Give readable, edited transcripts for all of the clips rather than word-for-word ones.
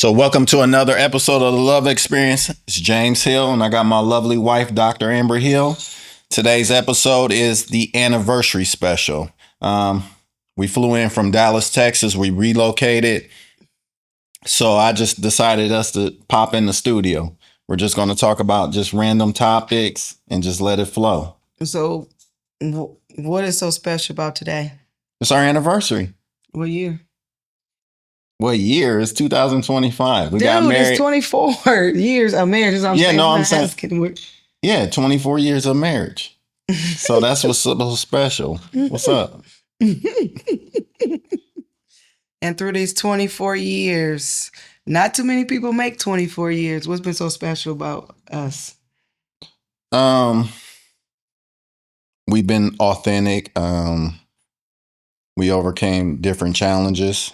So, welcome to another episode of the Love Experience. It's James Hill, and I got my lovely wife, Dr. Amber Hill. Today's episode is the anniversary special. We flew in from Dallas, Texas. We relocated. So, I just decided us to pop in the studio. We're just going to talk about just random topics and just let it flow. So, what is so special about today? It's our anniversary. What year? What year? It's 2025. We got Dude, married. it's 24 years of marriage. Is what I'm Yeah, saying. no, I'm I'm not saying- asking. Yeah, 24 years of marriage. So that's what's so special. What's up? And through these 24 years, not too many people make 24 years. What's been so special about us? We've been authentic. We overcame different challenges.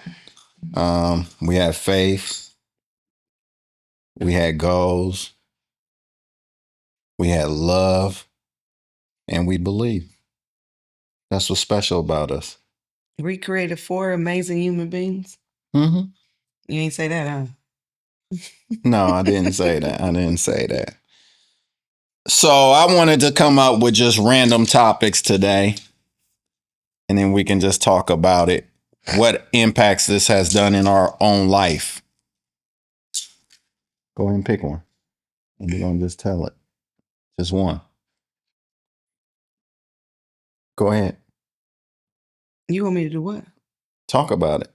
We had faith. We had goals. We had love. And we believe. That's what's special about us. We created 4 amazing human beings. Mm-hmm. You ain't say that, huh? No, I didn't say that. I didn't say that. So I wanted to come up with just random topics today. And then we can just talk about it. What impacts this has done in our own life. Go ahead and pick one. And we're going to just tell it. Just one. Go ahead. You want me to do what? Talk about it.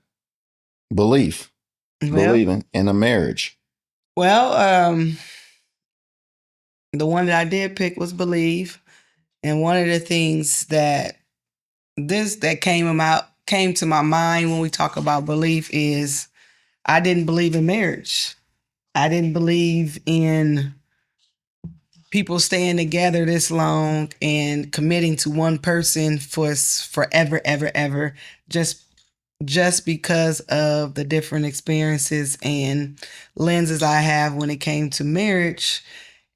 Belief. Believing in a marriage. Well, the one that I did pick was believe. And one of the things that came to my mind when we talk about belief is I didn't believe in marriage. I didn't believe in people staying together this long and committing to one person for forever, ever, just because of the different experiences and lenses I have when it came to marriage.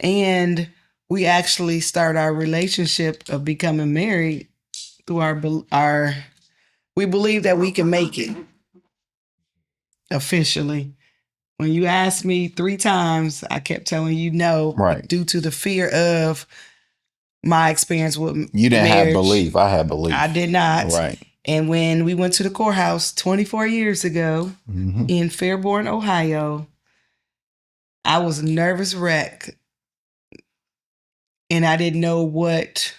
And we actually start our relationship of becoming married through we believe that we can make it officially. When you asked me 3 times, I kept telling you no, right, due to the fear of my experience with you didn't marriage. have belief. I had belief. I did not. Right. And when we went to the courthouse 24 years ago in Fairborn, Ohio, I was a nervous wreck. And I didn't know what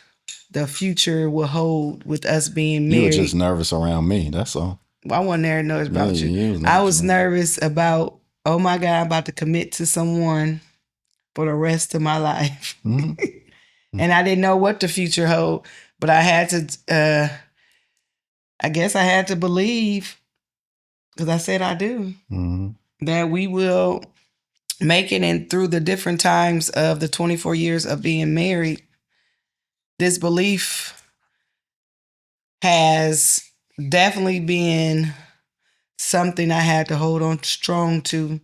the future will hold with us being married. You were just nervous around me. That's all. I wasn't nervous about you. I was nervous about, oh my God, I'm about to commit to someone for the rest of my life. And I didn't know what the future held, but I had to, I guess I had to believe, because I said I do, that we will make it. And through the different times of the 24 years of being married, this belief has definitely been something I had to hold on strong to,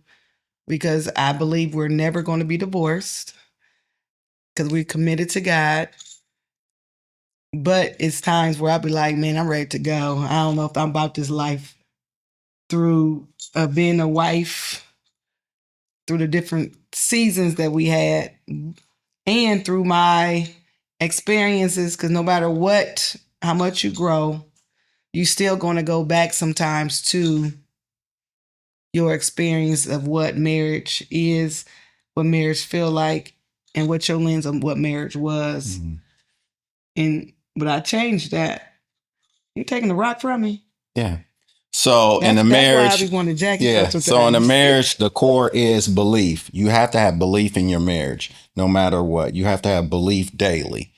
because I believe we're never going to be divorced because we're committed to God. But it's times where I'll be like, man, I'm ready to go. I don't know if I'm about this life. Through being a wife, through the different seasons that we had, and through my experiences, because no matter how much you grow, you still going to go back sometimes to your experience of what marriage is, what marriage feel like, and what your lens on what marriage was. But I changed that. You taking the rock from me? Yeah. So in the marriage, that's why I be wanting to jack you. Yeah. So in the marriage, the core is belief. You have to have belief in your marriage, no matter what. You have to have belief daily.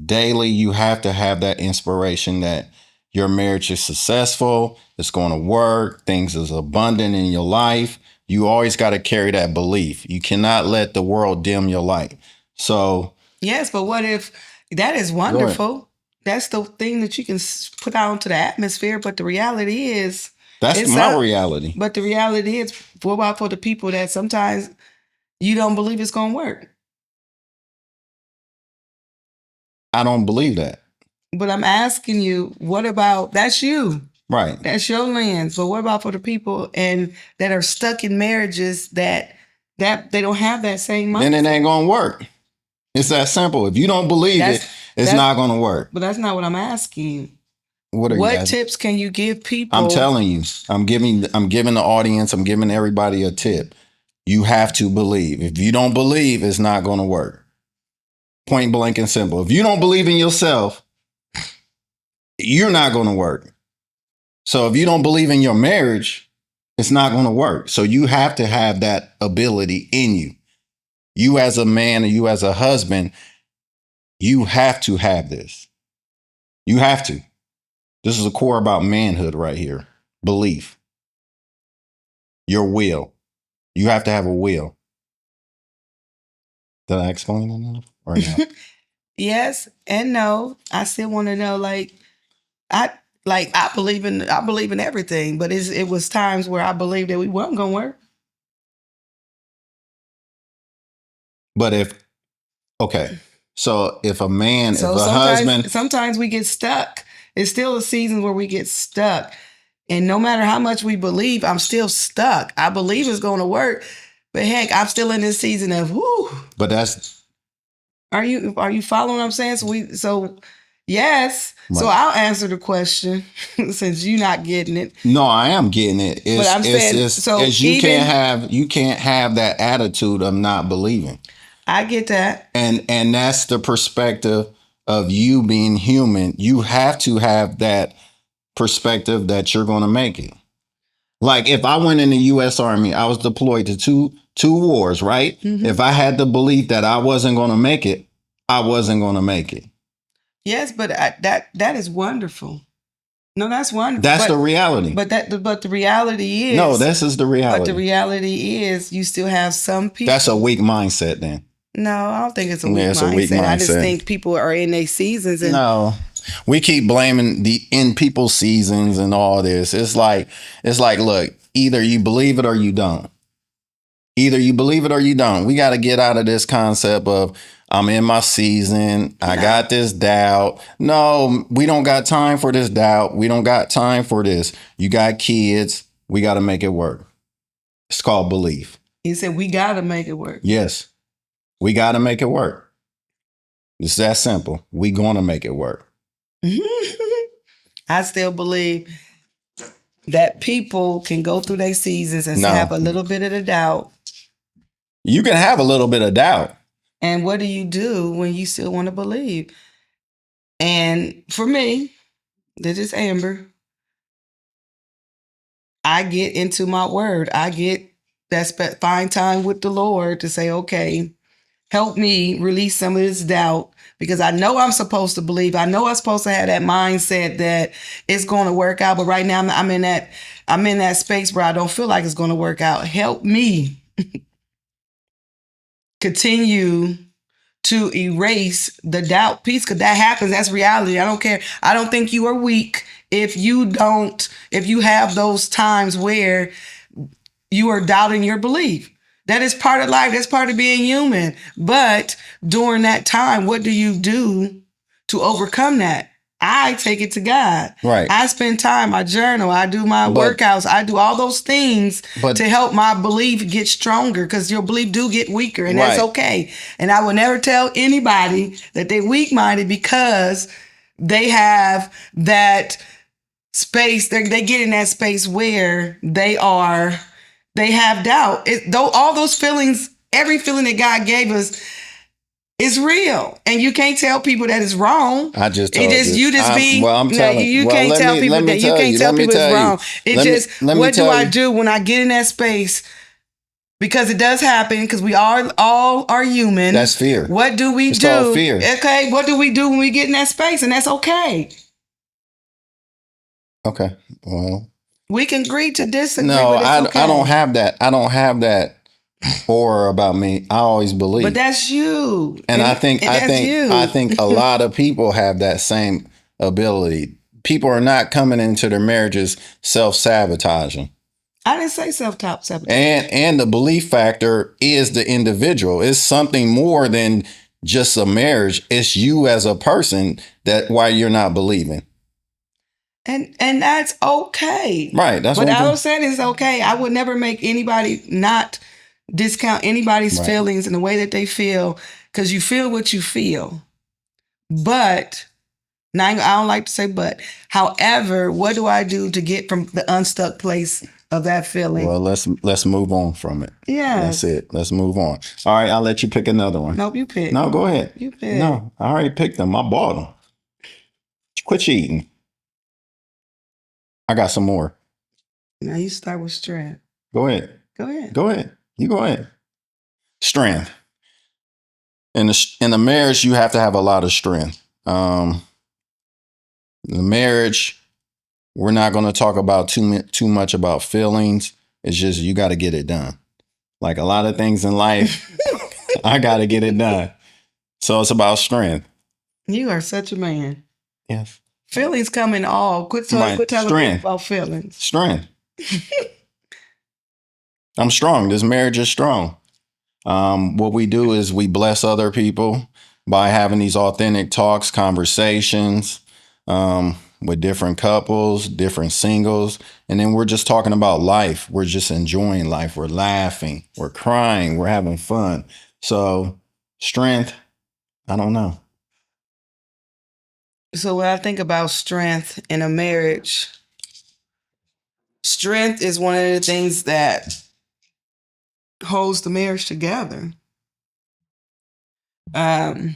Daily, you have to have that inspiration that your marriage is successful, it's going to work, things is abundant in your life. You always got to carry that belief. You cannot let the world dim your light. So yes, but what if that is wonderful? That's the thing that you can put out into the atmosphere. But the reality is, that's my reality. But the reality is, what about for the people that sometimes you don't believe it's going to work? I don't believe that. But I'm asking you, what about, that's you. Right. That's your lens. But what about for the people and that are stuck in marriages that they don't have that same mindset? Then it ain't gonna work. It's that simple. If you don't believe it, it's not gonna work. But that's not what I'm asking. What tips can you give people? I'm telling you, I'm giving the audience, I'm giving everybody a tip. You have to believe. If you don't believe, it's not gonna work. Point blank and simple. If you don't believe in yourself, you're not gonna work. So if you don't believe in your marriage, it's not gonna work. So you have to have that ability in you. You as a man and you as a husband, you have to have this. You have to. This is a core about manhood right here. Belief. Your will. You have to have a will. Did I explain enough or no? Yes and no. I still want to know, I believe in everything, but it was times where I believed that we wasn't gonna work. But so if a man, if a husband, sometimes we get stuck. It's still a season where we get stuck. And no matter how much we believe, I'm still stuck. I believe it's going to work, but heck, I'm still in this season of whoo. But that's. Are you following what I'm saying? So yes. Right. So I'll answer the question since you're not getting it. No, I am getting it. But I'm saying you can't have that attitude of not believing. I get that. And that's the perspective of you being human. You have to have that perspective that you're going to make it. Like if I went in the U.S. Army, I was deployed to two wars, right? Mm-hmm. If I had the belief that I wasn't going to make it, I wasn't going to make it. Yes, but that is wonderful. No, that's wonderful. That's the reality. But the reality is. No, this is the reality. But the reality is you still have some people. That's a weak mindset then. No, I don't think it's a weak mindset. I just think people are in their seasons. No. We keep blaming the in people's seasons and all this. It's like, look, either you believe it or you don't. Either you believe it or you don't. We got to get out of this concept of I'm in my season. I got this doubt. No, we don't got time for this doubt. We don't got time for this. You got kids. We got to make it work. It's called belief. You said we got to make it work. Yes. We got to make it work. It's that simple. We going to make it work. I still believe that people can go through their seasons and have a little bit of the doubt. You can have a little bit of doubt. And what do you do when you still want to believe? And for me, this is Amber. I get into my word. I get that find time with the Lord to say, okay, help me release some of this doubt because I know I'm supposed to believe. I know I'm supposed to have that mindset that it's going to work out. But right now I'm in that space where I don't feel like it's going to work out. Help me continue to erase the doubt piece because that happens. That's reality. I don't care. I don't think you are weak if you have those times where you are doubting your belief. That is part of life. That's part of being human. But during that time, what do you do to overcome that? I take it to God. Right. I spend time, I journal, I do my workouts, I do all those things to help my belief get stronger because your belief do get weaker and that's okay. And I will never tell anybody that they're weak-minded because they have that space, they get in that space where they have doubt. All those feelings, every feeling that God gave us is real. And you can't tell people that it's wrong. I just told you can't tell people it's wrong. What do I do when I get in that space? Because it does happen, because we all are human. That's fear. What do we do? Called fear. Okay, what do we do when we get in that space? And that's okay. Okay, well. We can agree to disagree. No, I don't have that. I don't have that aura about me. I always believe. But that's you. And I think a lot of people have that same ability. People are not coming into their marriages self-sabotaging. I didn't say self-sabotage. And the belief factor is the individual. It's something more than just a marriage. It's you as a person that why you're not believing. And that's okay. Right. That's But what I I'm was saying it's okay. I would never make anybody not discount anybody's Right. feelings and the way that they feel, because you feel what you feel. But now I don't like to say but. However, what do I do to get from the unstuck place of that feeling? Well, let's move on from it. Yes. That's it. Let's move on. All right, I'll let you pick another one. Nope, you pick. No, go ahead. You pick. No, I already picked them. I bought them. Quit cheating. I got some more. Now you start with strength. Go ahead. Go ahead. Go ahead. You go ahead. Strength. In the marriage, you have to have a lot of strength. The marriage, we're not going to talk about too much about feelings. It's just you got to get it done. Like a lot of things in life, I got to get it done. So it's about strength. You are such a man. Yes. Feelings come in all. Quit telling me about feelings. Strength. I'm strong. This marriage is strong. What we do is we bless other people by having these authentic talks, conversations with different couples, different singles. And then we're just talking about life. We're just enjoying life. We're laughing. We're crying. We're having fun. So strength, I don't know. So when I think about strength in a marriage, strength is one of the things that holds the marriage together. Well,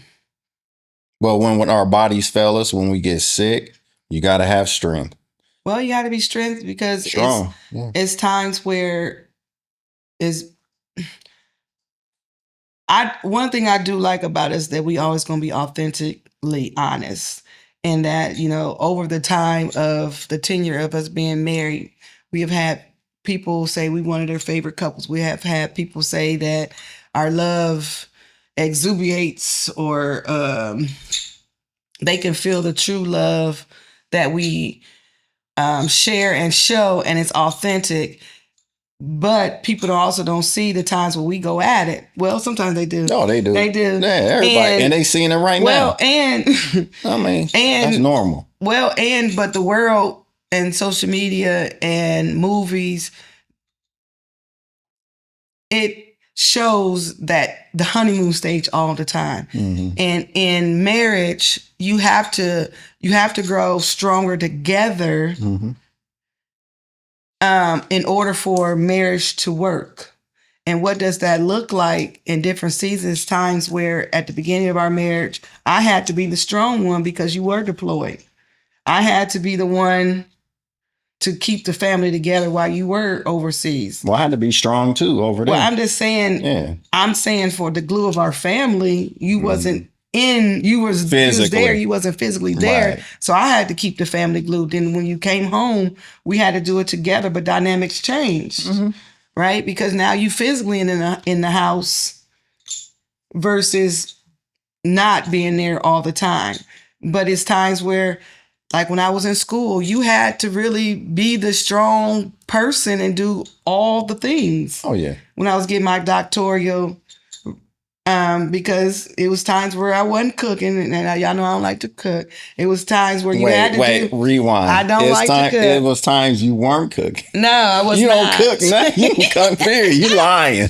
when our bodies fail us, when we get sick, you got to have strength. Well, you got to be strength because Strong. it's times where one thing I do like about it is that we always going to be authentically honest. And that, over the time of the tenure of us being married, we have had people say we one of their favorite couples. We have had people say that our love exubeates, or they can feel the true love that we share and show, and it's authentic. But people also don't see the times when we go at it. Well, sometimes they do. No, they do. They do. Yeah, everybody. And they seeing it right now. And I mean, that's normal. Well, but the world and social media and movies, it shows that the honeymoon stage all the time. Mm-hmm. And in marriage, you have to grow stronger together. Mm-hmm. In order for marriage to work. And what does that look like in different seasons? Times where at the beginning of our marriage, I had to be the strong one because you were deployed. I had to be the one to keep the family together while you were overseas. Well, I had to be strong too over there. Well, I'm just saying, I'm saying for the glue of our family, you wasn't you was there, you wasn't physically there. Right. So I had to keep the family glued. Then when you came home, we had to do it together, but dynamics changed, right? Because now you physically in the house versus not being there all the time. But it's times where, like when I was in school, you had to really be the strong person and do all the things. Oh, yeah. When I was getting my doctoral, because it was times where I wasn't cooking, and y'all know I don't like to cook. It was times where you had to rewind. I don't like to cook. It was times you weren't cooking. No, I was not. You don't cook nothing. You can cook period. You lying.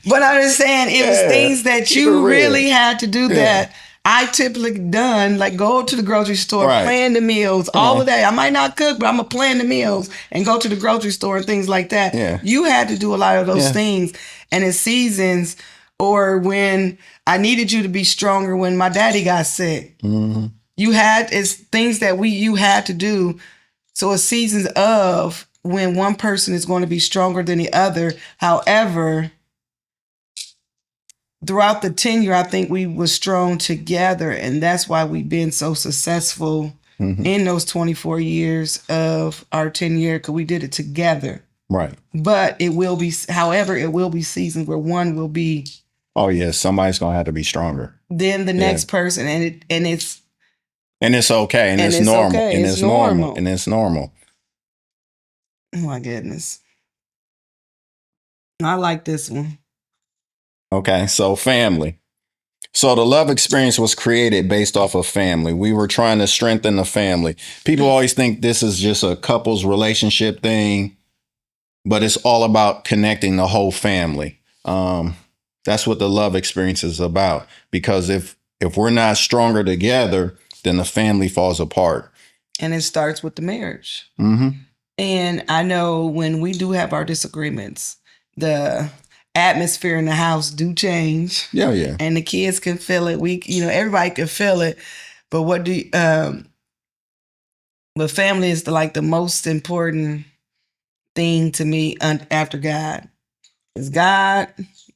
But I'm just saying, it was things that you really had to do that I typically done, like go to the grocery store, plan the meals, all of that. I might not cook, but I'm going to plan the meals and go to the grocery store and things like that. Yeah. You had to do a lot of those things. And in seasons, or when I needed you to be stronger when my daddy got sick. Mm-hmm. It's things that you had to do. So it's seasons of when one person is going to be stronger than the other. However, throughout the tenure, I think we were strong together, and that's why we've been so successful in those 24 years of our tenure, because we did it together. Right. But it will be seasons where one will be. Oh yeah, somebody's gonna have to be stronger than the next person, and it's okay, and it's normal, and it's normal, and it's normal. Oh my goodness, I like this one. Okay, so family. So the love experience was created based off of family. We were trying to strengthen the family. People always think this is just a couple's relationship thing, but it's all about connecting the whole family. That's what the love experience is about. Because if we're not stronger together, then the family falls apart. And it starts with the marriage. Mm-hmm. And I know when we do have our disagreements, the atmosphere in the house do change. Yeah, yeah. And the kids can feel it. Everybody can feel it. But but family is the most important thing to me after God. It's God,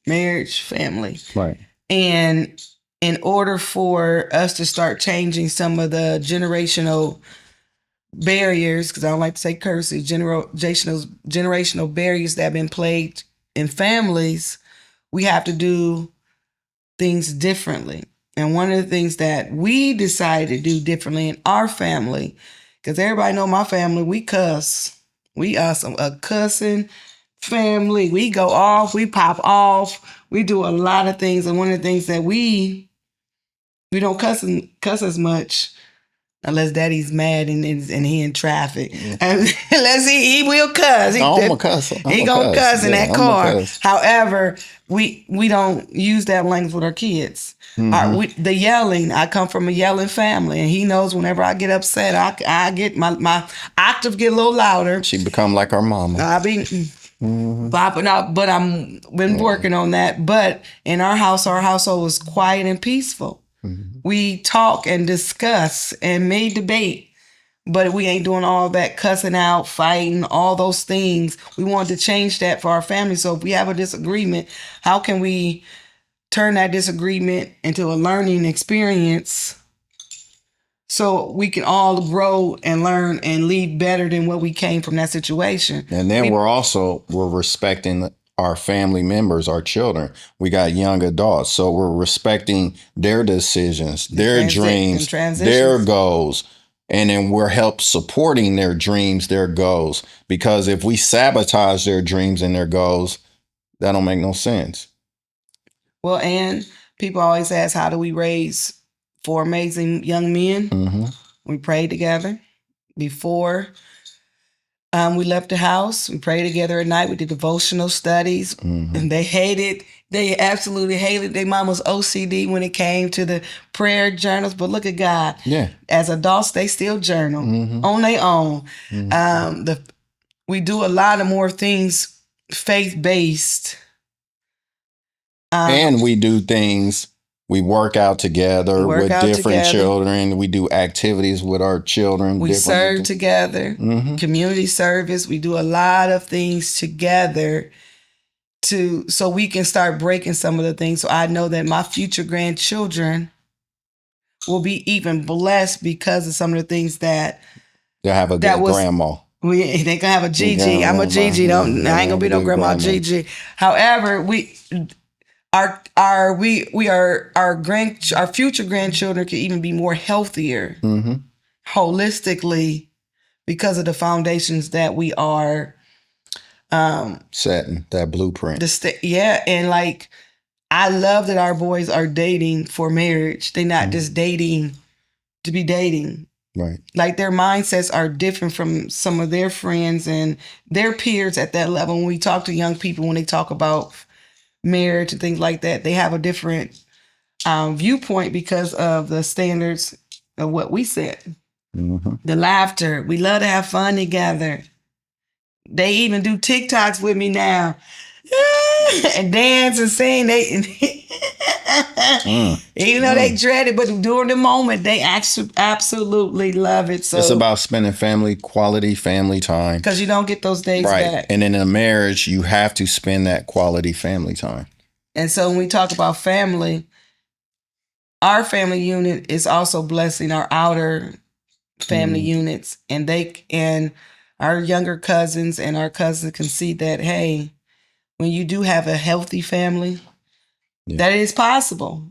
marriage, family. Right. And in order for us to start changing some of the generational barriers, because I don't like to say curses, generational barriers that have been plagued in families, we have to do things differently. And one of the things that we decided to do differently in our family, because everybody know my family, we cuss. We are a cussing family. We go off, we pop off, we do a lot of things. And one of the things that we don't cuss as much unless daddy's mad and he in traffic. Yeah. Unless he will cuss. I'm a cuss. He gonna cuss in that car. However, we don't use that language with our kids. Mm-hmm. The yelling, I come from a yelling family, and he knows whenever I get upset, I get my octave get a little louder. She become like our mama. I be bopping out, but I'm been working on that. But in our household was quiet and peaceful. Mm-hmm. We talk and discuss and may debate, but we ain't doing all that cussing out, fighting, all those things. We wanted to change that for our family. So if we have a disagreement, how can we turn that disagreement into a learning experience so we can all grow and learn and leave better than what we came from that situation? And then we're respecting our family members, our children. We got young adults, so we're respecting their decisions, their dreams, their goals, and then we're supporting their dreams, their goals. Because if we sabotage their dreams and their goals, that don't make no sense. Well, and people always ask, how do we raise 4 amazing young men? Mm-hmm. We prayed together before we left the house. We prayed together at night. We did devotional studies. Mm-hmm. And they absolutely hated their mama's OCD when it came to the prayer journals. But look at God. Yeah. As adults, they still journal on their own. Mm-hmm. We do a lot of more things faith-based. And we do things. We work out together with different children. We do activities with our children. We serve together. Mm-hmm. Community service. We do a lot of things together so we can start breaking some of the things. So I know that my future grandchildren will be even blessed because of some of the things that they'll have a good grandma. They can have a Gigi. I'm a Gigi. I ain't gonna be no grandma Gigi. However, our future grandchildren can even be more healthier, holistically, because of the foundations that we are setting, that blueprint. And I love that our boys are dating for marriage. They're not just dating to be dating. Right. Like their mindsets are different from some of their friends and their peers at that level. When we talk to young people, when they talk about marriage and things like that, they have a different viewpoint because of the standards of what we set. Mm-hmm. The laughter. We love to have fun together. They even do TikToks with me now. And dance and sing. Even though they dread it, but during the moment, they absolutely love it. So it's about spending quality family time. Because you don't get those days back. And in a marriage, you have to spend that quality family time. And so when we talk about family, our family unit is also blessing our outer family units. And our younger cousins and our cousins can see that, hey, when you do have a healthy family, that is possible.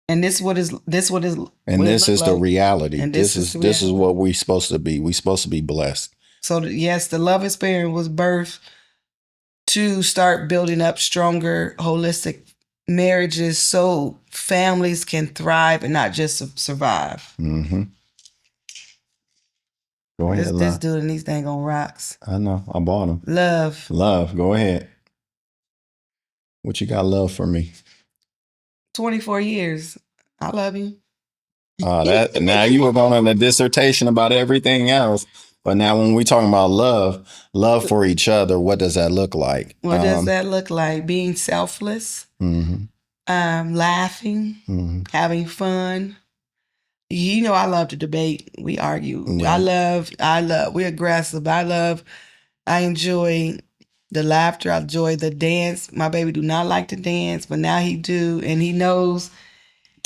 And this is the reality. And this is what we're supposed to be. We're supposed to be blessed. So yes, the love experience was birthed to start building up stronger, holistic marriages so families can thrive and not just survive. Mm-hmm. Go ahead, This love. dude and these dang on rocks. I know. I bought them. Love. Love. Go ahead. What you got love for me? 24 years. I love you. That now you were going on a dissertation about everything else. But now when we talking about love for each other, what does that look like? What does that look like? Being selfless, Mm-hmm. Laughing, Mm-hmm. having fun. You know, I love to debate. We argue. Yeah. We're aggressive. I enjoy the laughter. I enjoy the dance. My baby do not like to dance, but now he do. And he knows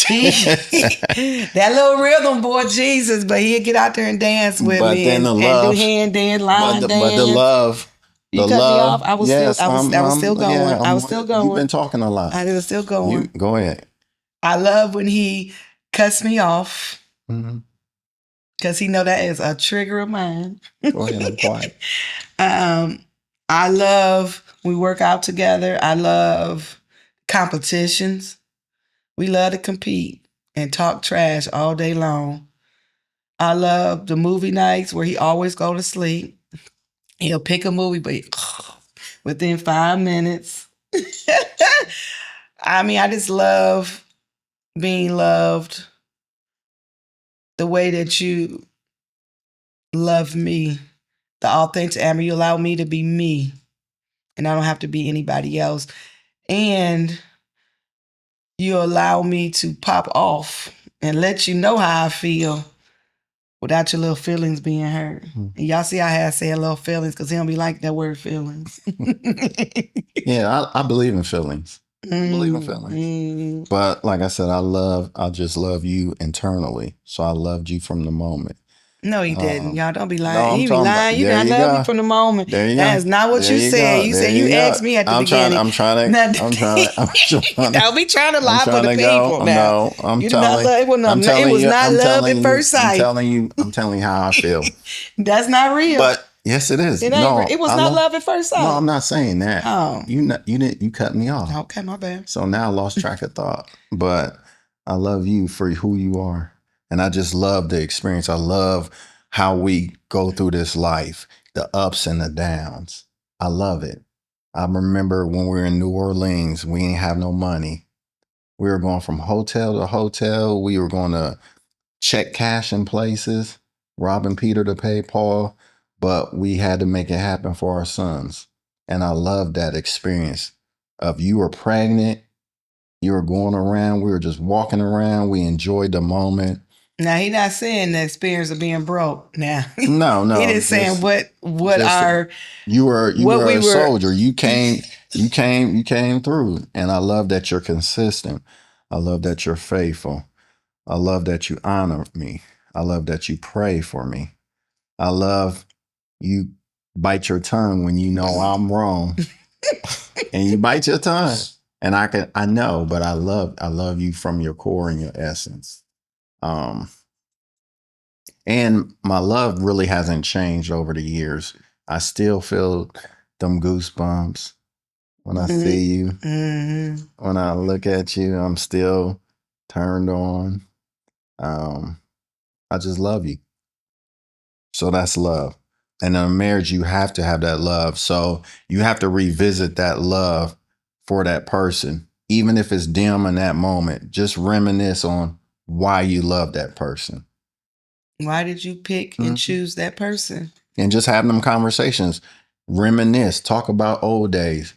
that little rhythm boy, Jesus, but he'll get out there and dance with But me then and, the and do love, hand dance, line dance. but the love, You the cut me off. love. I was Yes, I was still going. yeah, I was still going. You've been talking a lot. I was still going. You go ahead. I love when he cuts me off Mm-hmm. because he know that is a trigger of mine. Go ahead. I'm quiet. I love we work out together. I love competitions. We love to compete and talk trash all day long. I love the movie nights where he always go to sleep. He'll pick a movie, but within 5 minutes. I mean, I just love being loved the way that you love me. The authentic Amber, you allow me to be me. And I don't have to be anybody else. And you allow me to pop off and let you know how I feel without your little feelings being hurt. And y'all see how I say little feelings because he don't be like that word feelings. Yeah, I believe in feelings. I believe in feelings. But like I said, I just love you internally. So I loved you from the moment. No, he didn't. Y'all don't be lying. No, I'm he be talking about- lying. You there got you love go. you from the moment. There you go. That is not what There you you said. go. You There said you you go. asked me at the I'm beginning. I'm trying to. Don't be trying to lie for trying the to go. people now. No, I'm You did not telling. love. It was not love at first sight. I'm telling you how I feel. That's not real. But yes, it is. It ain't. No, It was not love at first sight. No, I'm not saying that. Oh. You cut me off. Okay, my bad. So now I lost track of thought. But I love you for who you are. And I just love the experience. I love how we go through this life, the ups and the downs. I love it. I remember when we were in New Orleans, we didn't have no money. We were going from hotel to hotel. We were going to check cash in places, robbing Peter to pay Paul, but we had to make it happen for our sons. And I love that experience of you were pregnant, you were going around, we were just walking around, we enjoyed the moment. Now he not saying the experience of being broke. Now No, he didn't saying what our you were what we a were. soldier. You came through. And I love that you're consistent. I love that you're faithful. I love that you honor me. I love that you pray for me. I love you bite your tongue when you know I'm wrong. And you bite your tongue. And I know, but I love you from your core and your essence. And my love really hasn't changed over the years. I still feel them goosebumps when I see you. Mm-hmm. When I look at you, I'm still turned on. I just love you. So that's love. And in a marriage, you have to have that love. So you have to revisit that love for that person, even if it's dim in that moment. Just reminisce on why you love that person. Why did you pick and choose that person? And just having them conversations, reminisce, talk about old days,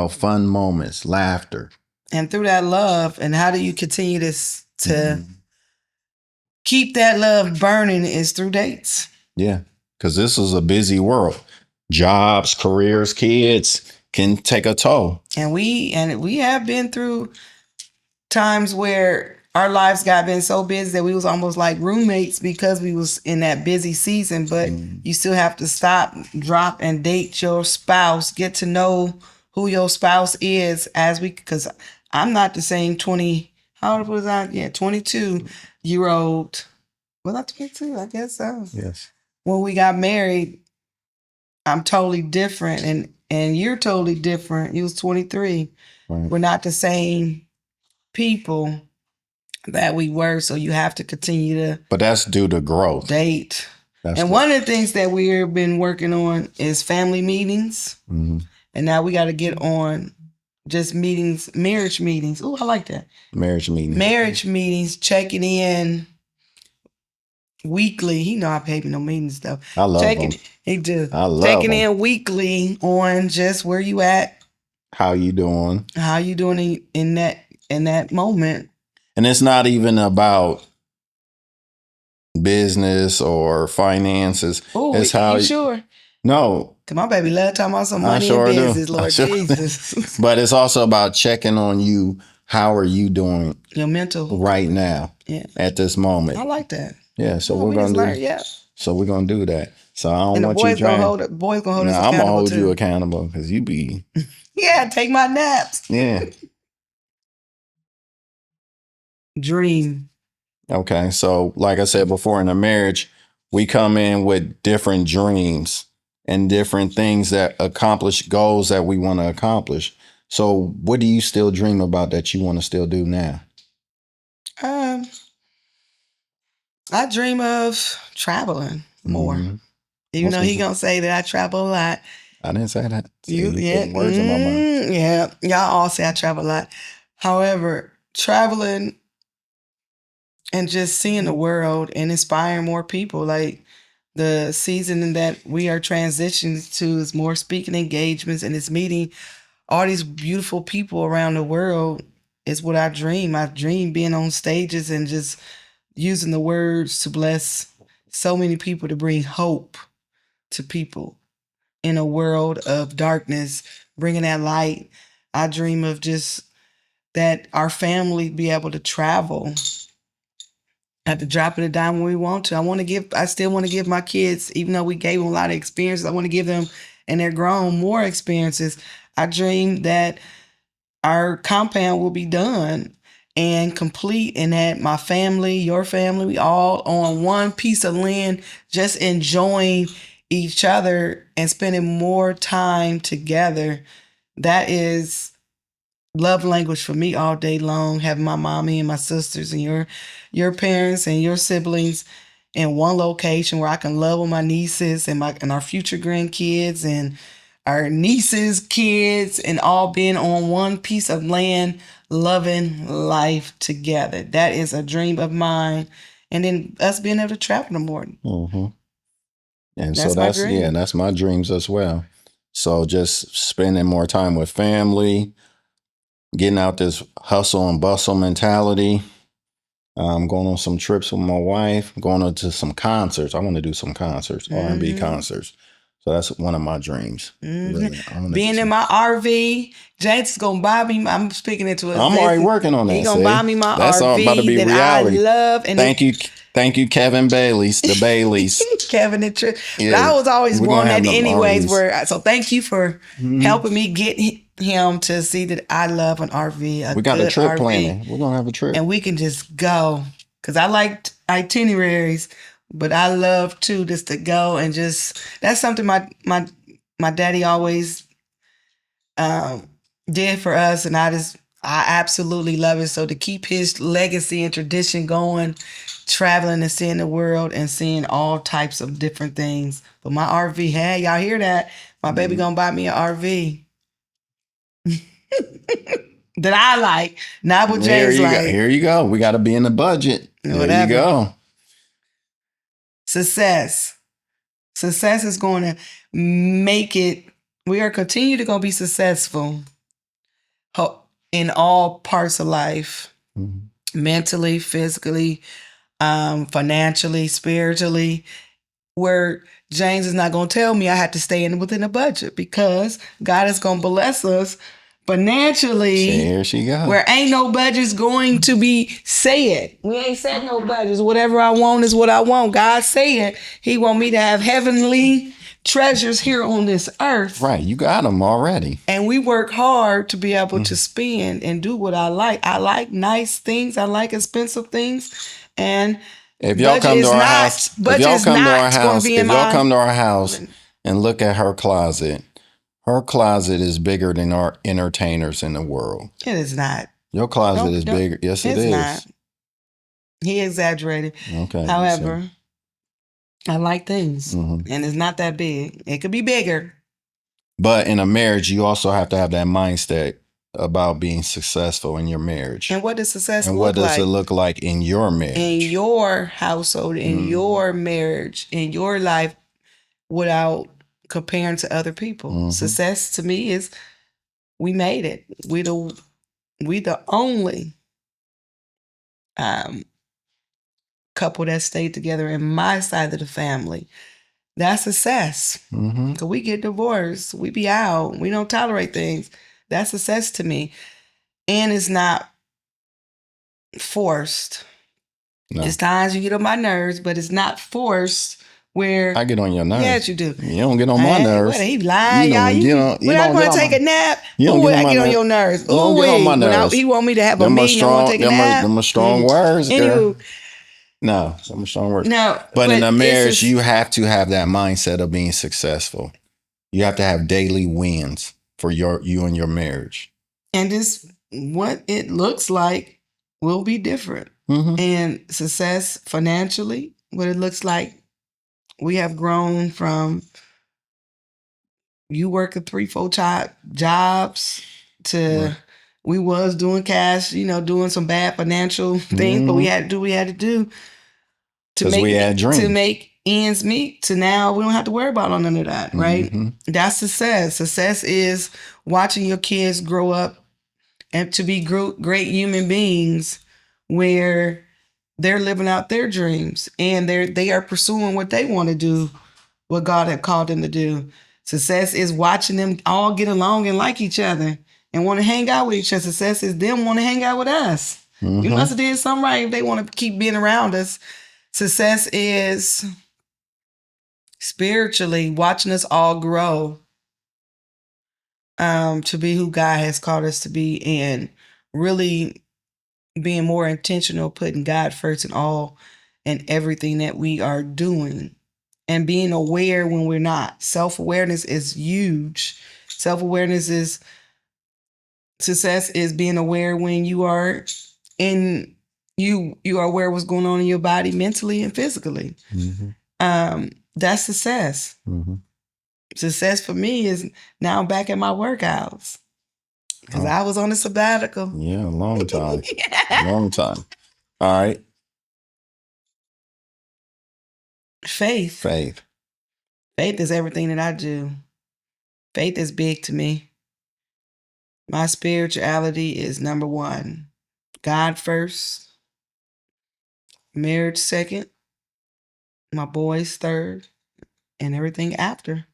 fun moments, laughter. And through that love, and how do you continue this to keep that love burning is through dates. Yeah, because this is a busy world. Jobs, careers, kids can take a toll. And we have been through times where our lives got been so busy that we was almost like roommates because we was in that busy season. But you still have to stop, drop, and date your spouse. Get to know who your spouse is because I'm not the same 20. How old was I? Yeah, 22-year-old. Was I 22? I guess so. Yes. When we got married, I'm totally different, and you're totally different. You was 23. Right. We're not the same people that we were, so you have to continue to But that's due to growth. date. That's And the, one of the things that we've been working on is family meetings. mhm. And now we got to get on just meetings, marriage meetings. Oh, I like that. Marriage meeting. Marriage meetings, checking in weekly. He know I pay me no meetings stuff. I love them. He do. I love Checking them. in weekly on just where you at, How you doing? how you doing in that moment. And it's not even about business or finances. Oh, It's how you sure? No, Cause my baby love talking about some I money sure and do. business, Lord sure Jesus. But it's also about checking on you. How are you doing Your mental. right now? Yeah. At this moment. I like that. Yeah, so Oh, we're gonna do. learn, yeah. So we're gonna do that. So I don't And the want you boys gonna trying. hold us No, accountable I'm gonna hold too. you accountable because you be. Yeah, take my naps. Yeah. Dream. Okay, so like I said before, in a marriage, we come in with different dreams and different things that accomplish goals that we want to accomplish. So, what do you still dream about that you want to still do now? Um, I dream of traveling more. Mhm. Even Most though he people- gonna say that I travel a lot. I didn't say that. See, You, yeah, putting words in my mouth. yeah. Y'all all say I travel a lot. However, traveling and just seeing the world and inspiring more people, like the season that we are transitioning to is more speaking engagements, and it's meeting all these beautiful people around the world is what I dream. I dream being on stages and just using the words to bless so many people, to bring hope to people in a world of darkness, bringing that light. I dream of just that our family be able to travel at the drop of the dime when we want to. I still want to give my kids, even though we gave them a lot of experiences, I want to give them, and they're grown, more experiences. I dream that our compound will be done and complete, and that my family, your family, we all on one piece of land, just enjoying each other and spending more time together. That is love language for me all day long, having my mommy and my sisters and your parents and your siblings in one location where I can love with my nieces and our future grandkids and our nieces' kids, and all being on one piece of land, loving life together. That is a dream of mine. And then us being able to travel more. Mm-hmm. And That's so my dream. that's my dreams as well. So just spending more time with family, getting out this hustle and bustle mentality. Going on some trips with my wife, going on to some concerts. I want to do some concerts, R&B concerts. So that's one of my dreams. Really. Being in my RV, James is gonna buy me. I'm speaking into it. I'm already working on that. He's gonna buy me my That's RV all about to be that reality. I love. And Thank you, Kevin Bailey's, the Baileys. Kevin and Trish. Yeah, But I was always we're gonna wanting have that them anyways. RVs. So thank you for helping me get him to see that I love an RV. We got a trip RV. planning. We're gonna have a trip, and we can just go. Cause I like itineraries, but I love too just to go and just. That's something my daddy always did for us, and I absolutely love it. So to keep his legacy and tradition going, traveling and seeing the world and seeing all types of different things. But my RV, hey, y'all hear that? My baby gonna buy me an RV that I like, not what James like. Here you go. We got to be in the budget. Whatever. There you go. Success is going to make it. We are continue to going to be successful in all parts of life, mentally, physically, financially, spiritually, where James is not going to tell me I have to stay within a budget, because God is going to bless us financially. Here she goes. Where ain't no budget's going to be said. We ain't set no budgets. Whatever I want is what I want. God said He want me to have heavenly treasures here on this earth. Right, you got them already. And we work hard to be able to spend and do what I like. I like nice things. I like expensive things. And if y'all come to our house, if y'all come to our house, and look at her closet. Her closet is bigger than our entertainers in the world. It is not. Your closet is bigger. Yes, it it's is. not. He exaggerated. Okay. However, I like things, Mhm. and it's not that big. It could be bigger. But in a marriage, you also have to have that mindset about being successful in your marriage. And what does success And look what does like? it look like in your marriage? In your household, in your marriage, in your life, without comparing to other people. Success to me is we made it. We the only couple that stayed together in my side of the family. That's success. Cause we get divorced, we be out, we don't tolerate things. That's success to me, and it's not forced. No. It's times you get on my nerves, but it's not forced. Where I get on your nerves. Yes, you do. You don't get on my nerves. What, he lying, y'all. When I want to take a nap, I get on your nerves. You don't get on my nerves. He want me to have a meeting. I want to take a nap. Them are strong words, girl. Anywho, no, them are strong words. No, but in a marriage, you have to have that mindset of being successful. You have to have daily wins for you and your marriage. And this, what it looks like, will be different. And success financially, what it looks like. We have grown from you working 3-4 jobs to we was doing cash, doing some bad financial things, but we had to do what we had to do to make ends meet. To now we don't have to worry about none of that, right? That's success. Success is watching your kids grow up and to be great human beings where they're living out their dreams and they are pursuing what they want to do, what God had called them to do. Success is watching them all get along and like each other and want to hang out with each other. Success is them want to hang out with us. You must have did something right if they want to keep being around us. Success is spiritually watching us all grow to be who God has called us to be, and really being more intentional, putting God first in all and everything that we are doing, and being aware when we're not. Self-awareness is huge. Self-awareness is success is being aware when you are in you are aware of what's going on in your body mentally and physically. That's success. Success for me is now I'm back at my workouts. Because I was on a sabbatical. Yeah, a long time. Long time. All right. Faith. Faith is everything that I do. Faith is big to me. My spirituality is number one. God first. Marriage second. My boys third. And everything after.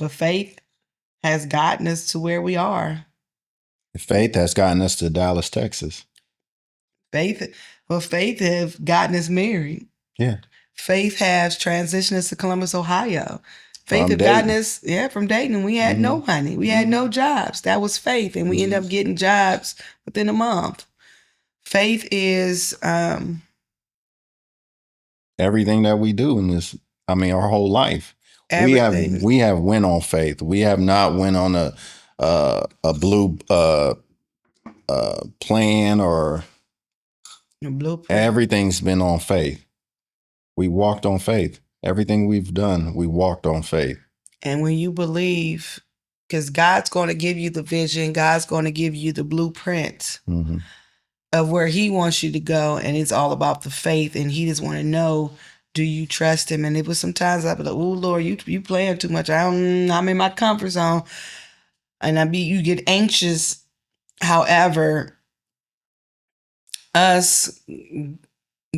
But faith has gotten us to where we are. Faith has gotten us to Dallas, Texas. Faith has gotten us married. Yeah. Faith has transitioned us to Columbus, Ohio. Faith has gotten us, from Dayton. We had no money. We had no jobs. That was faith. And we ended up getting jobs within a month. Faith is everything that we do in this, our whole life. Everything. We have went on faith. We have not went on a blue plan or a blueprint. Everything's been on faith. We walked on faith. Everything we've done, we walked on faith. And when you believe, because God's going to give you the vision, God's going to give you the blueprint of where he wants you to go. And it's all about the faith. And he just want to know, do you trust him? And it was sometimes I'd be like, oh, Lord, you playing too much. I'm in my comfort zone. And you get anxious. However, us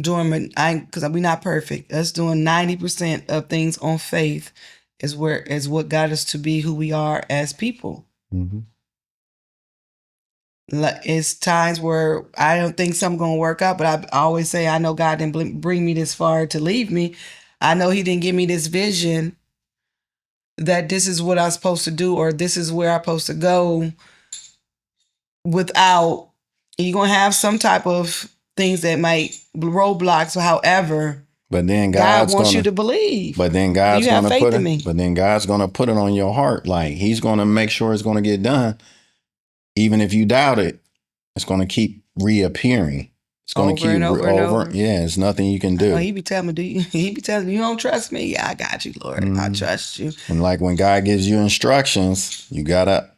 doing, because we're not perfect, us doing 90% of things on faith is what got us to be who we are as people. It's times where I don't think something's going to work out, but I always say, I know God didn't bring me this far to leave me. I know he didn't give me this vision that this is what I'm supposed to do, or this is where I'm supposed to go without, you're going to have some type of things that might roadblocks. However, But then God God's wants you gonna to believe. but then Do God's you have gonna faith put in it me? but then God's gonna put it on your heart. Like he's gonna make sure it's gonna get done. Even if you doubt it, it's gonna keep reappearing. It's gonna Over keep and over and over. Yeah, it's nothing you can I know do. he be telling me, he be telling me, you don't trust me? Yeah, I got you, Lord. I trust you. And like when God gives you instructions, you gotta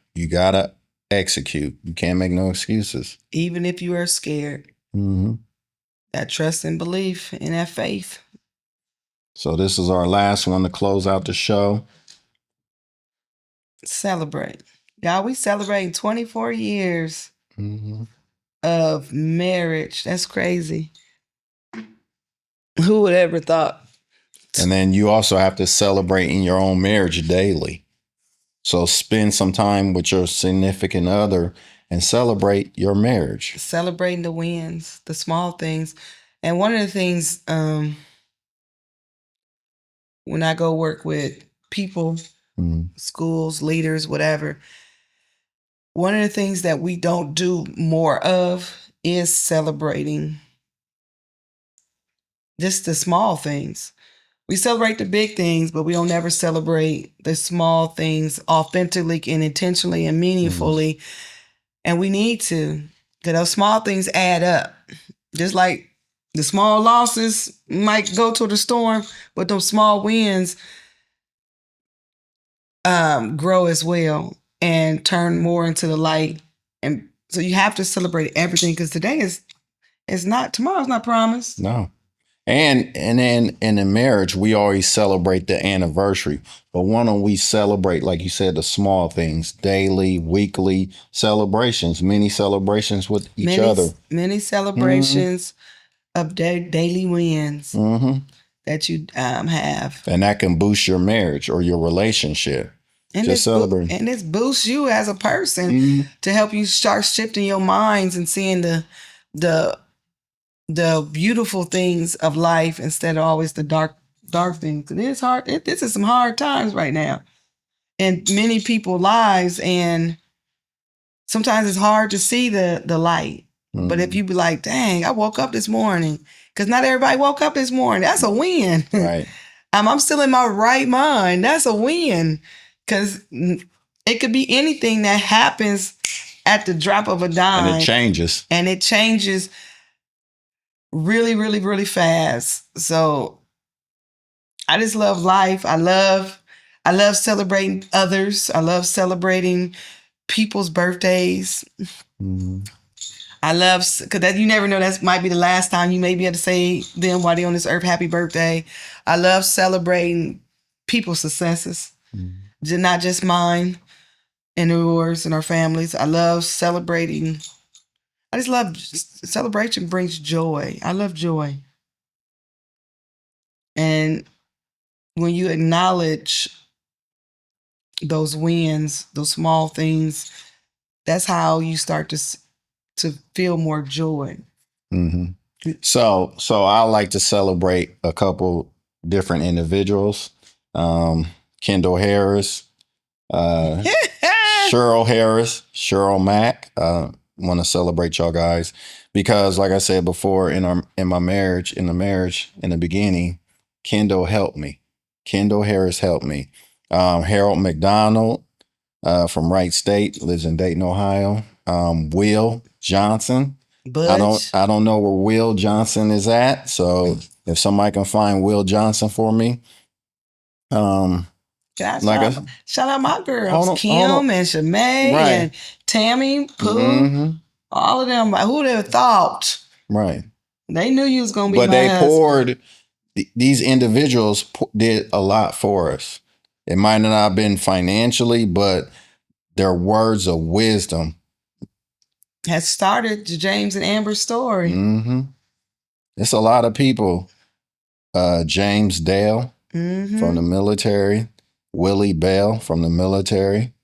execute. You can't make no excuses. Even if you are scared. That trust and belief and that faith. So this is our last one to close out the show. Celebrate. God, we celebrating 24 years of marriage. That's crazy. Who would ever thought? And then you also have to celebrate in your own marriage daily. So spend some time with your significant other and celebrate your marriage. Celebrating the wins, the small things. And one of the things, when I go work with people, schools, leaders, whatever, one of the things that we don't do more of is celebrating just the small things. We celebrate the big things, but we don't ever celebrate the small things authentically and intentionally and meaningfully. And we need to, because those small things add up. Just like the small losses might go to the storm, but those small wins grow as well and turn more into the light. And so you have to celebrate everything, because today is not, tomorrow's not promised. No. And then in a marriage, we always celebrate the anniversary. But why don't we celebrate, like you said, the small things, daily, weekly celebrations, many celebrations with each other. Many celebrations of daily wins that you have. And that can boost your marriage or your relationship. And just celebrate. And this boosts you as a person to help you start shifting your minds and seeing the beautiful things of life instead of always the dark things. It is hard. This is some hard times right now in many people's lives, and sometimes it's hard to see the light. But if you be like, dang, I woke up this morning, because not everybody woke up this morning. That's a win. Right. I'm still in my right mind. That's a win, because it could be anything that happens at the drop of a dime. And it changes. And it changes really, really, really fast. So I just love life. I love celebrating others. I love celebrating people's birthdays. I love, because you never know, that might be the last time you may be able to say them while they're on this earth, happy birthday. I love celebrating people's successes, not just mine and yours and our families. I love celebrating. I just love, celebration brings joy. I love joy. And when you acknowledge those wins, those small things, that's how you start to feel more joy. So I like to celebrate a couple different individuals. Kendall Harris, Cheryl Harris, Cheryl Mack. Want to celebrate y'all guys because, like I said before, in the beginning, Kendall helped me. Kendall Harris helped me. Harold McDonald from Wright State, lives in Dayton, Ohio. Will Johnson. Butch. I don't know where Will Johnson is at. So if somebody can find Will Johnson for me. Shout out my girls, Kim and Shemay and Tammy, Pooh, all of them. Who would have thought? Right. They knew you was going to be but my they husband. poured, these individuals did a lot for us. It might not have been financially, but their words of wisdom has started the James and Amber's story. It's a lot of people. James Dale from the military, Willie Bell from the military.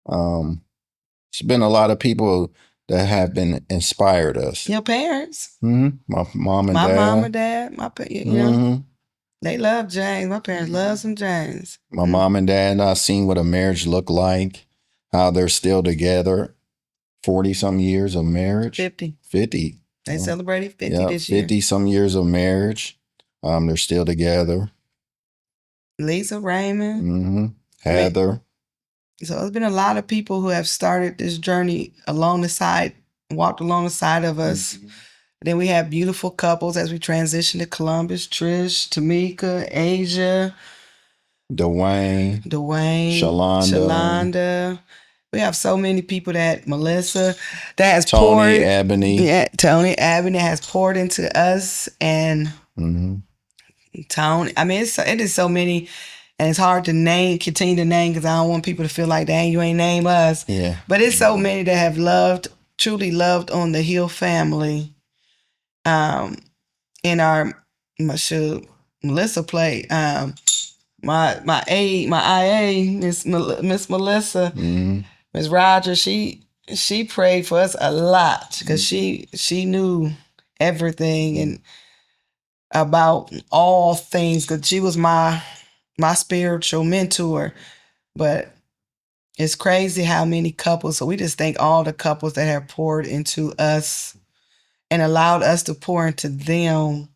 It's been a lot of people that have been inspired us. Your parents. My mom and dad. My mom and dad. They love James. My parents love some James. My mom and dad, I've seen what a marriage looked like, how they're still together. 40-some years of marriage. 50. They celebrated 50 this year. 50-some years of marriage. They're still together. Lisa Raymond. Mm-hmm. I mean, Heather. so there's been a lot of people who have started this journey along the side, walked along the side of us. Mm-hmm. Then we have beautiful couples as we transition to Columbus, Trish, Tamika, Asia, Dwayne. Dwayne, Shalonda. Shalonda. We have so many people Melissa that has Tony, poured. Ebony. Yeah, Tony Ebony has poured into us, and Mm-hmm. Tony. I mean, it is so many, and it's hard to continue to name because I don't want people to feel like, dang, you ain't name us. Yeah. But it's so many that have truly loved on the Hill family. In our Melissa played my IA Miss Melissa, Mm-hmm. Miss Rogers. She prayed for us a lot because she knew everything and about all things because she was my spiritual mentor. But it's crazy how many couples. So we just thank all the couples that have poured into us and allowed us to pour into them.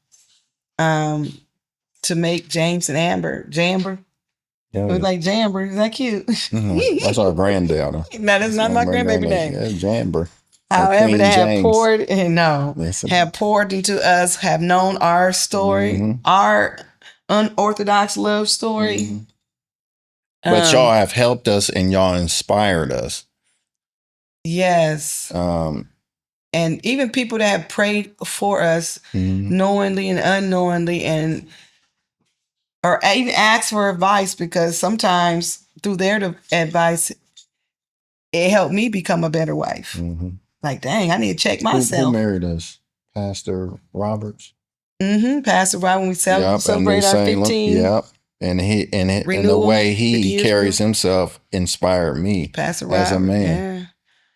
To make James and Amber Jamber. Yeah, It was like Jamber. Is that cute? mm-hmm. That's our granddaughter. No, that's not my grandbaby name. Yeah, Jamber. However, they have poured into us, have known our story, mm-hmm. our unorthodox love story. Mm-hmm. But y'all have helped us and y'all inspired us. Yes. And even people that have prayed for us knowingly and unknowingly or even ask for advice because sometimes through their advice, it helped me become a better wife. Mm-hmm. Like, dang, I need to check myself. Who married us? Pastor Roberts? Mm-hmm. Pastor Roberts, when we celebrate our 15. Yep. And the way he carries himself inspired me Pastor as Robert, a man. Yeah.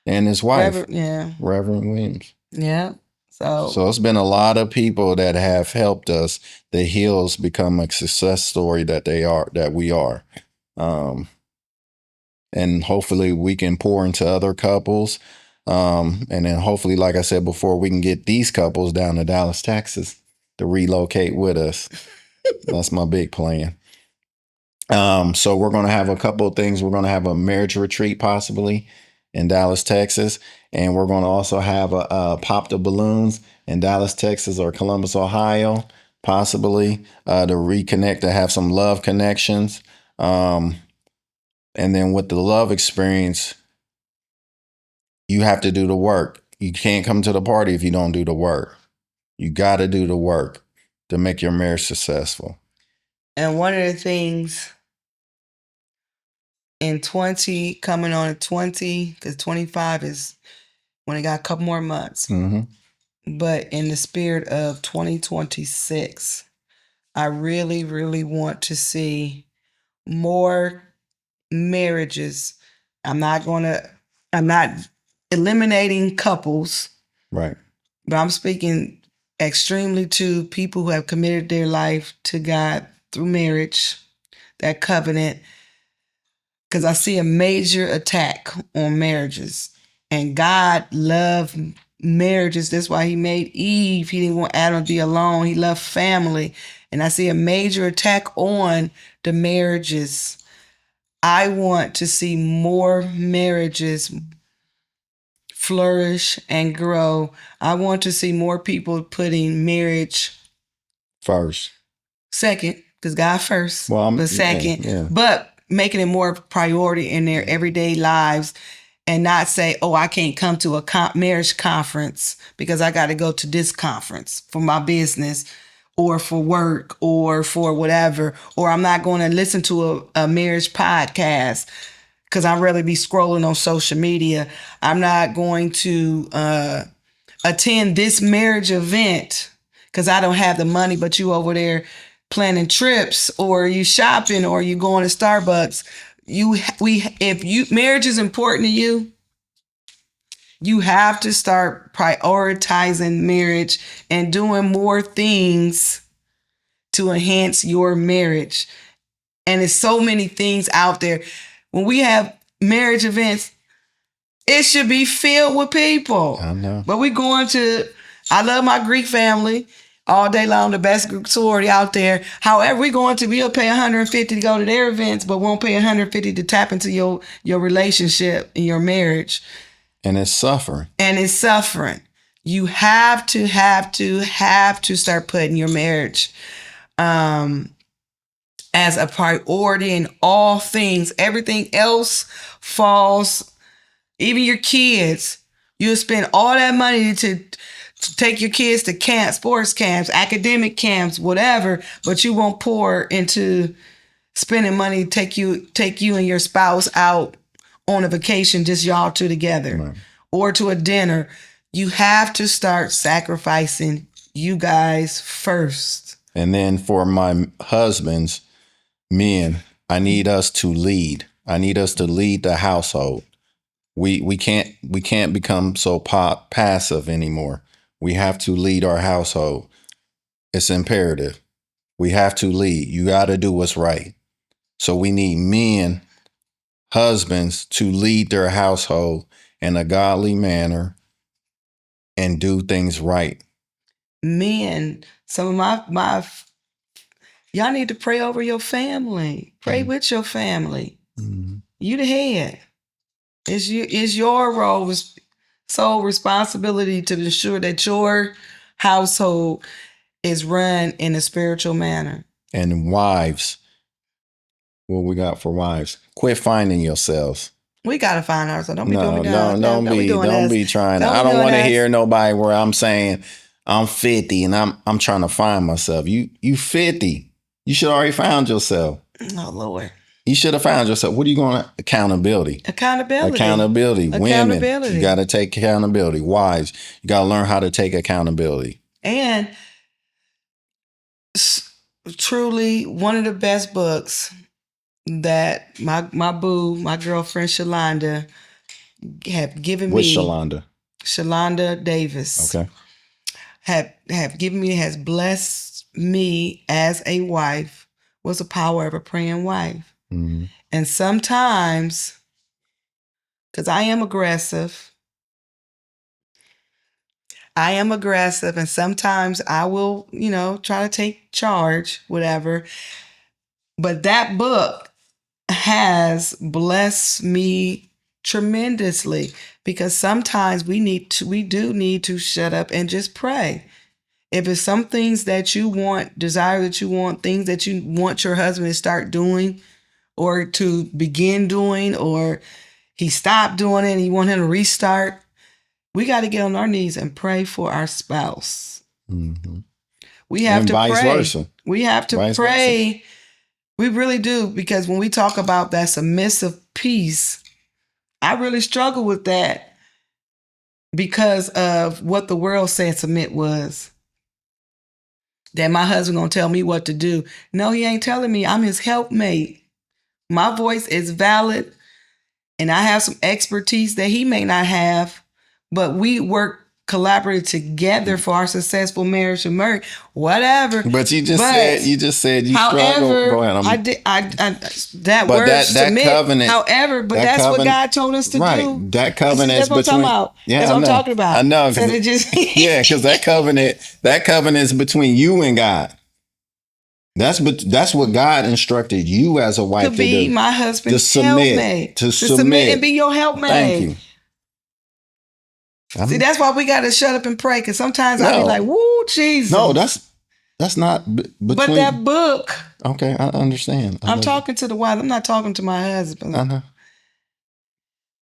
And his wife, Reverend Williams. Yeah. So it's been a lot of people that have helped us. The Hills become a success story that we are. And hopefully we can pour into other couples. And then hopefully, like I said before, we can get these couples down to Dallas, Texas to relocate with us. That's my big plan. So we're going to have a couple of things. We're going to have a marriage retreat possibly in Dallas, Texas. And we're going to also have a Pop the Balloons in Dallas, Texas or Columbus, Ohio, possibly to reconnect, to have some love connections. And then with the love experience, you have to do the work. You can't come to the party if you don't do the work. You got to do the work to make your marriage successful. And one of the things in 20, coming on 20, because 25 is when I got a couple more months. Mm-hmm. But in the spirit of 2026, I really, really want to see more marriages. I'm not eliminating couples. Right. But I'm speaking extremely to people who have committed their life to God through marriage, that covenant. Because I see a major attack on marriages. And God loved marriages. That's why he made Eve. He didn't want Adam to be alone. He loved family. And I see a major attack on the marriages. I want to see more marriages flourish and grow. I want to see more people putting marriage first. Second, because God first, but second. Yeah. But making it more priority in their everyday lives and not say, oh, I can't come to a marriage conference because I got to go to this conference for my business or for work or for whatever, or I'm not going to listen to a marriage podcast because I'd rather be scrolling on social media. I'm not going to attend this marriage event because I don't have the money, but you over there planning trips or you shopping or you going to Starbucks. If marriage is important to you, you have to start prioritizing marriage and doing more things to enhance your marriage. And there's so many things out there. When we have marriage events, it should be filled with people. I know. But I love my Greek family. all day long, the best sorority out there. However, we'll pay $150 to go to their events, but won't pay $150 to tap into your relationship and your marriage. And it's suffering. You have to start putting your marriage as a priority in all things. Everything else falls, even your kids. You'll spend all that money to take your kids to camps, sports camps, academic camps, whatever, but you won't pour into spending money to take you and your spouse out on a vacation, just y'all two together, right, or to a dinner. You have to start sacrificing you guys first. And then for my husbands, men, I need us to lead. I need us to lead the household. We can't become so passive anymore. We have to lead our household. It's imperative. We have to lead. You got to do what's right. So we need men, husbands, to lead their household in a godly manner and do things right. Men, some of my y'all need to pray over your family. Pray with your family. Mm-hmm. You the head. It's your role, sole responsibility to ensure that your household is run in a spiritual manner. And wives, what we got for wives? Quit finding yourselves. We gotta find ourselves. Don't be doing Don't be trying. I don't want to hear nobody where I'm saying I'm 50 and I'm trying to find myself. You 50. You should already found yourself. Oh Lord. You should have found yourself. What are you going to? Accountability. Women, you got to take accountability. Wives, you got to learn how to take accountability. And truly, one of the best books that my girlfriend Shalonda have given me. Which Shalonda? Shalonda Davis. Okay. Have given me, has blessed me as a wife, was the power of a praying wife. Mm-hmm. And sometimes, because I am aggressive, and sometimes I will, try to take charge, whatever. But that book has blessed me tremendously, because sometimes we do need to shut up and just pray. If it's some things that you want, desire that you want, things that you want your husband to start doing or to begin doing, or he stopped doing it and you want him to restart, we got to get on our knees and pray for our spouse. Mm-hmm. We have to pray. Vice versa. We have to pray. Versa. We really do, because when we talk about that submissive peace, I really struggle with that because of what the world said submit was. That my husband gonna tell me what to do. No, he ain't telling me. I'm his helpmate. My voice is valid, and I have some expertise that he may not have, but we work collaborative together for our successful marriage and whatever. But you just said you struggle. Go ahead. That covenant. However, but that's what God told us to do. That covenant is between. That's what I'm talking about. Yeah, that's what I'm talking about. I know. Because that covenant is between you and God. That's what God instructed you as a wife to do. To be my husband's helpmate. To submit and be your helpmate. Thank you. See, that's why we got to shut up and pray, because sometimes I'll be like, woo, Jesus. No, that's not between. But that book. Okay, I understand. I'm talking to the wife. I'm not talking to my husband. Uh-huh.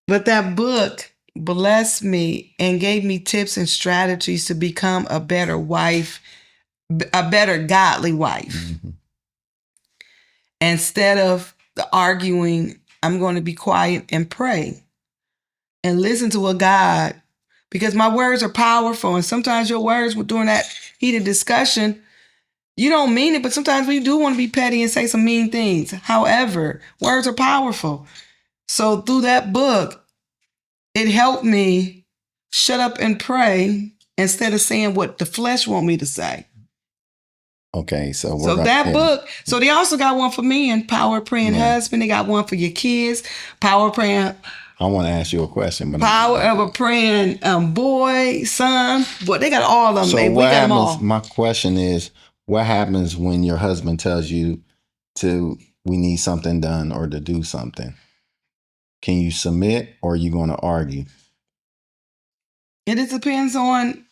But that book blessed me and gave me tips and strategies to become a better wife, a better godly wife. Mm-hmm. Instead of the arguing, I'm going to be quiet and pray and listen to what God, because my words are powerful. And sometimes your words during that heated discussion, you don't mean it, but sometimes we do want to be petty and say some mean things. However, words are powerful. So through that book, it helped me shut up and pray instead of saying what the flesh want me to say. Okay, so that book. So they also got one for men, Power Praying Husband. They got one for your kids, Power Praying I want to ask you a question, but Power of a praying boy, son. Boy, they got all of them. so We what got them happens? all. My question is, what happens when your husband tells you we need something done or to do something? Can you submit or are you going to argue? It just depends on.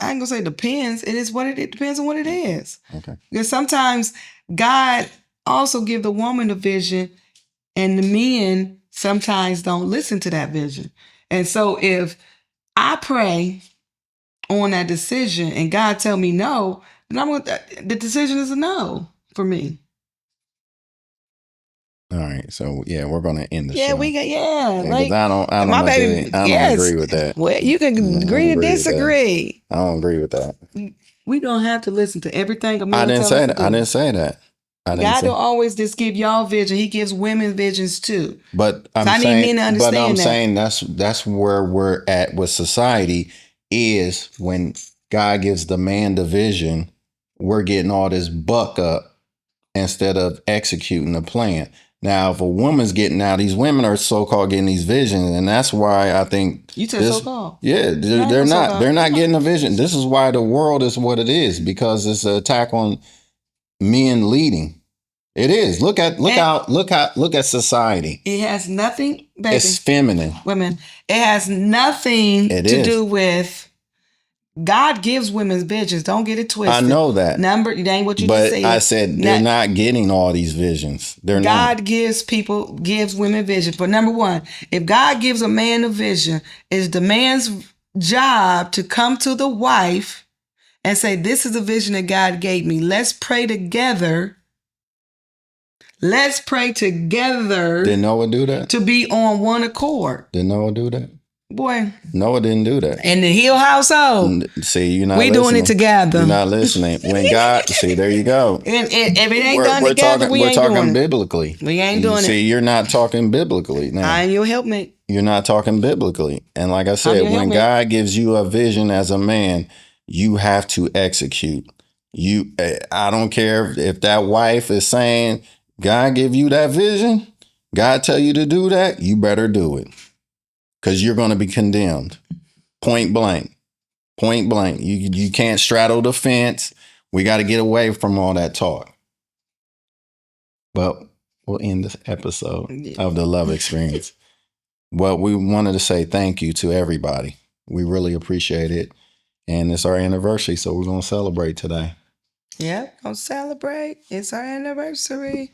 I ain't gonna say depends. It depends on what it is. Okay. Because sometimes God also give the woman a vision, and the men sometimes don't listen to that vision. And so if I pray on that decision and God tell me no, then the decision is a no for me. All right. So yeah, we're going to end the Yeah, show. we got Because I don't my baby. I don't agree with that. Well, you can agree to disagree. I don't agree with that. We don't have to listen to everything a man I didn't tell say us that. to do. I didn't say that. God don't always just give y'all vision. He gives women visions too. But I'm So I need men to understand but I'm that. saying that's where we're at with society is when God gives the man the vision, we're getting all this buck up instead of executing the plan. Now, if a woman's getting now, these women are so-called getting these visions, and that's why I think You said so-called. Yeah, they're not getting a vision. This is why the world is what it is, because it's an attack on men leading. It is. Look at society. It has nothing, baby. It's feminine. Women. It has nothing to do with. God gives women's visions. Don't get it twisted. I know that. It ain't what you just said. I said they're not getting all these visions. They're not. God gives women vision. But number one, if God gives a man a vision, it's the man's job to come to the wife and say, this is a vision that God gave me. Let's pray together. Let's pray together. Did Noah do that? To be on one accord. Did Noah do that? Boy. Noah didn't do that. In the Hill household. See, you're not we listening. Doing it together. You're not listening. When God, see, there you go. And if it ain't done together, we ain't doing it. We're talking biblically. We ain't doing it. See, you're not talking biblically now. I am your helpmate. You're not talking biblically. And like I said, when God gives you a vision as a man, you have to execute. I don't care if that wife is saying, God give you that vision, God tell you to do that, you better do it. Because you're going to be condemned. Point blank. Point blank. You can't straddle the fence. We got to get away from all that talk. But we'll end this episode of the Love Experience. Well, we wanted to say thank you to everybody. We really appreciate it. And it's our anniversary, so we're going to celebrate today. Yep, gonna celebrate. It's our anniversary.